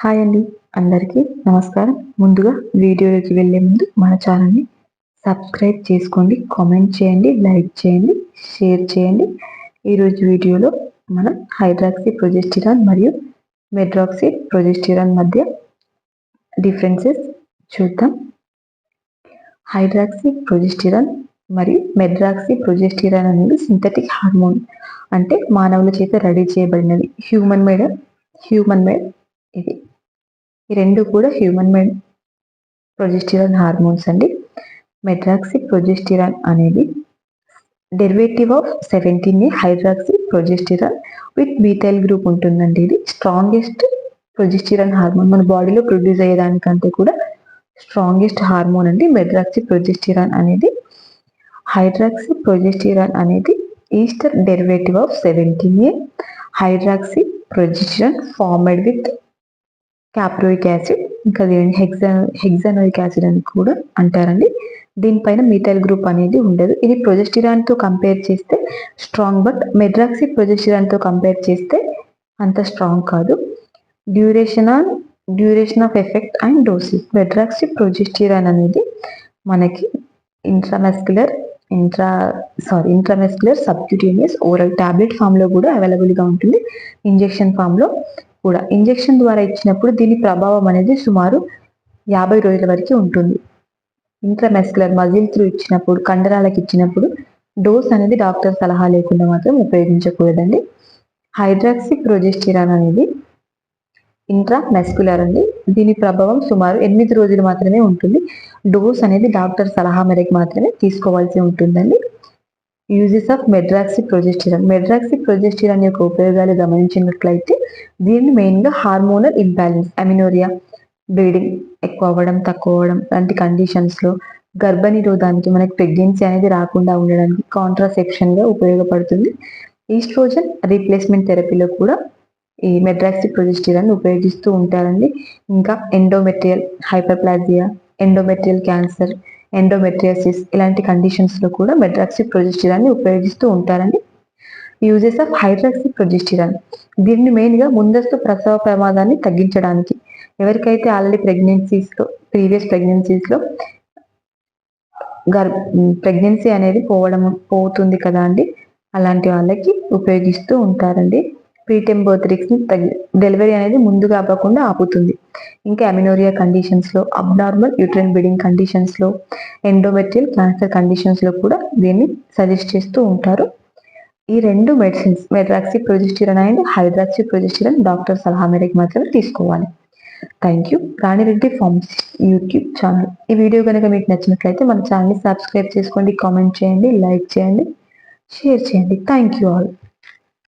Hi అండి, అందరికీ నమస్కారం. ముందుగా వీడియోలోకి వెళ్ళే ముందు మన ఛానల్ని సబ్స్క్రైబ్ చేసుకోండి, కామెంట్ చేయండి, లైక్ చేయండి, షేర్ చేయండి. ఈరోజు వీడియోలో మనం హైడ్రాక్సీ ప్రొజెస్టిరాన్ మరియు మెడ్రాక్సీ ప్రొజెస్టిరాన్ మధ్య డిఫరెన్సెస్ చూద్దాం. హైడ్రాక్సీ ప్రొజెస్టిరాన్ మరియు మెడ్రాక్సీ ప్రొజెస్టిరాన్ అనేది సింథటిక్ హార్మోన్, అంటే మానవుల చేత రెడీ చేయబడినది. హ్యూమన్ మేడ్ ఇది. ఈ రెండు కూడా హ్యూమన్ మేడ్ ప్రొజెస్టిరాన్ హార్మోన్స్ అండి. మెడ్రాక్సీ ప్రొజెస్టిరాన్ అనేది derivative of 17 hydroxy progesterone with methyl group ఉంటుందండి. ఇది స్ట్రాంగెస్ట్ ప్రొజెస్టిరాన్ హార్మోన్, మన బాడీలో ప్రొడ్యూస్ అయ్యేదానికంటే కూడా స్ట్రాంగెస్ట్ హార్మోన్ అండి మెడ్రాక్సీ ప్రొజెస్టిరాన్ అనేది. హైడ్రాక్సీ ప్రొజెస్టిరాన్ అనేది ester derivative of 17 hydroxy progesterone formed with caproic acid, ఇంకా హెక్సానోయిక్ యాసిడ్ అని కూడా అంటారండి. దీనిపైన మీథైల్ గ్రూప్ అనేది ఉండదు. ఇది ప్రొజెస్టిరాన్ తో కంపేర్ చేస్తే స్ట్రాంగ్, బట్ మెడ్రాక్సీ ప్రొజెస్టిరాన్ తో కంపేర్ చేస్తే అంత స్ట్రాంగ్ కాదు. Duration of effect and dosage. Medroxy progesterone అనేది మనకి intramuscular subcutaneous oral tablet form లో కూడా అవైలబుల్ గా ఉంటుంది. ఇంజెక్షన్ ఫామ్ లో కూడా. ఇంజెక్షన్ ద్వారా ఇచ్చినప్పుడు దీని ప్రభావం అనేది సుమారు 50 రోజుల వరకు ఉంటుంది. ఇంట్రామెస్కులర్ మజిల్ త్రూ ఇచ్చినప్పుడు, కండరాలకు ఇచ్చినప్పుడు డోస్ అనేది డాక్టర్ సలహా లేకుండా మాత్రం ఉపయోగించకూడదండి. హైడ్రాక్సీ ప్రొజెస్టిరాన్ అనేది ఇంట్రామెస్కులర్ అండి. దీని ప్రభావం సుమారు 8 రోజులు మాత్రమే ఉంటుంది. డోస్ అనేది డాక్టర్ సలహా మేరకు మాత్రమే తీసుకోవాల్సి ఉంటుందండి. యూజెస్ ఆఫ్ మెడ్రాక్సీ ప్రొజెస్టిరాన్ యొక్క ఉపయోగాలు గమనించినట్లయితే దీన్ని మెయిన్గా హార్మోనల్ ఇంబ్యాలెన్స్, అమినోరియా, బ్లీడింగ్ ఎక్కువ అవ్వడం, తక్కువ అవ్వడం లాంటి కండిషన్స్లో, గర్భనిరోధానికి, మనకి ప్రెగ్నెన్సీ అనేది రాకుండా ఉండడానికి కాంట్రాసెప్షన్గా ఉపయోగపడుతుంది. ఈస్ట్రోజన్ రీప్లేస్మెంట్ థెరపీలో కూడా ఈ మెడ్రాక్సీ ప్రొజెస్టిరాన్ ఉపయోగిస్తూ ఉంటారండి. ఇంకా ఎండోమెట్రియల్ హైపర్ప్లాజియా, ఎండోమెట్రియల్ క్యాన్సర్, ఎండోమెట్రియాసిస్ ఇలాంటి కండిషన్స్లో కూడా మెడ్రాక్సీ ప్రొజెస్టిరాన్ని ఉపయోగిస్తూ ఉంటారండి. Uses of hydroxy progesterone. దీన్ని మెయిన్గా ముందస్తు ప్రసవ ప్రమాదాన్ని తగ్గించడానికి, ఎవరికైతే ఆల్రెడీ ప్రీవియస్ ప్రెగ్నెన్సీస్లో ప్రెగ్నెన్సీ అనేది పోతుంది కదా అండి, అలాంటి వాళ్ళకి ఉపయోగిస్తూ ఉంటారండి. ప్రీటెమ్ బర్త్ రిస్క్ని డెలివరీ అనేది ముందుగా అవ్వకుండా ఆపుతుంది. ఇంకా అమినోరియా కండిషన్స్లో, అబ్నార్మల్ యూట్రైన్ బ్లీడింగ్ కండిషన్స్లో, ఎండోమెట్రియల్ క్యాన్సర్ కండిషన్స్లో కూడా దీన్ని సజెస్ట్ చేస్తూ ఉంటారు. ఈ రెండు medicines మెడ్రాక్సీ progesterone and hydroxy progesterone doctor సలహా మేరకు మాత్రమే తీసుకోవాలి. Thank you. Rani Reddy pharmacy YouTube channel. ఈ వీడియో కనుక మీకు నచ్చినట్లయితే మన ఛానల్ని సబ్స్క్రైబ్ చేసుకోండి, కామెంట్ చేయండి, లైక్ చేయండి, షేర్ చేయండి. Thank you all.